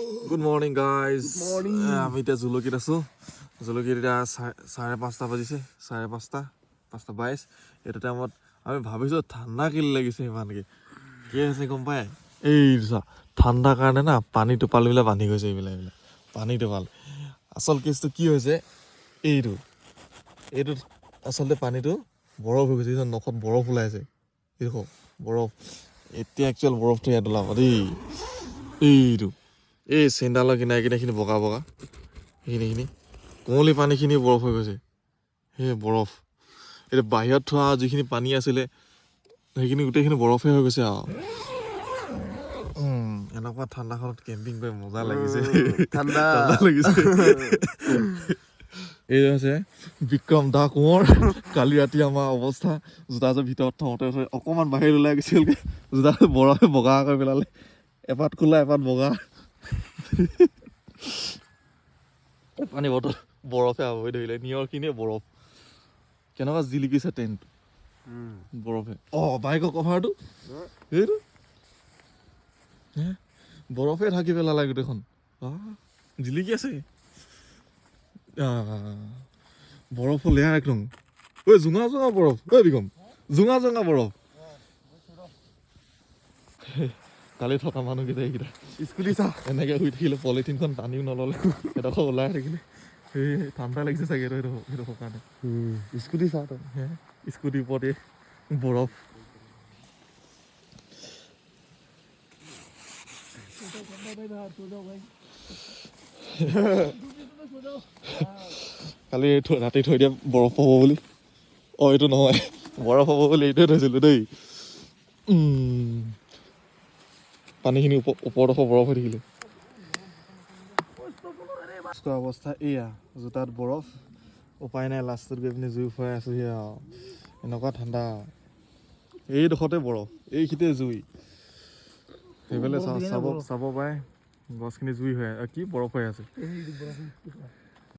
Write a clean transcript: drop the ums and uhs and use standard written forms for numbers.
Good morning, guys. Good morning. আমি এতিয়া জুলকিত আছোঁ। জুলকিত এতিয়া 5:30 বাজিছে, 5:30 এইটো টাইমত আমি ভাবিছোঁ ঠাণ্ডা কেলে লাগিছে ইমানকৈ। কি হৈছে গম পায়? এই চা ঠাণ্ডাৰ কাৰণে না পানী টোপালবিলাক বান্ধি গৈছে এইবিলাক পানী টোপাল। আচল কেছটো কি হৈছে এইটো আচলতে পানীটো বৰফ হৈ গৈছে। নখত বৰফ ওলাইছে, দেখো বৰফ। এতিয়া একচুৱেল বৰফটো ইয়াত ওলাব দেই। এইটো এই চেইনডালৰ কিনাৰখিনি বগা বগা সেইখিনি কুঁৱলী পানীখিনি বৰফ হৈ গৈছে। সেই বৰফ এতিয়া বাহিৰত থোৱা যিখিনি পানী আছিলে সেইখিনি গোটেইখিনি বৰফে হৈ গৈছে আৰু। এনেকুৱা ঠাণ্ডাখনত কেম্পিং কৰি মজা লাগিছে। ঠাণ্ডা লাগিছে। এই হৈছে বিক্ৰম দা কোঁৱৰ। কালি ৰাতি আমাৰ অৱস্থা জোতাযোৰ ভিতৰত থওঁতে অকণমান বাহিৰত ওলাই গৈছিলগৈ, জোতাযোৰ বৰফে বগা কৰি পেলালে। এপাত খোলা এপাত বগা। পানী বটল বৰফে আৱৰি ধৰিলে, নিয়ৰখিনিয়ে বৰফ। কেনেকুৱা জিলিকিছে টেণ্ট বৰফে। বাইকৰ কভাৰটো এইটো বৰফে ঢাকি পেলালে গোটেইখন। জিলিকি আছে বৰফৰ লেয়াৰ একদম। ঐ জোঙা জোঙা বৰফ, ঐ বিক্ৰম জোঙা জোঙা বৰফ। কালি থকা মানুহকেইটা এইকেইটা স্কুটি চা এনেকৈ শুই থাকিলে, পলিথিনখন টানিও নল'লে, এডোখৰ ওলাই থাকিলে। সেই ঠাণ্ডা লাগিছে চাগে সেইটো কাৰণে। স্কুটি চা তই। স্কুটিৰ ওপৰতে বৰফ। কালি ৰাতি থৈ দিয়া বৰফ হ'ব বুলি। এইটো নহয়, বৰফ হ'ব বুলি এইটোৱে থৈছিলোঁ দেই। পানীখিনি ওপৰডোখৰ বৰফ হৈ থাকিলে। অৱস্থা এয়া, জোতাত বৰফ। উপায় নাই, লাষ্টত গৈ পিনি জুই ফুৰাই আছোঁহি আৰু। এনেকুৱা ঠাণ্ডা, এইডোখৰতে বৰফ, এইখিনিতে জুই। সেইফালে চাব পাৰে গছখিনি জুই হৈ কি বৰফ হৈ আছে।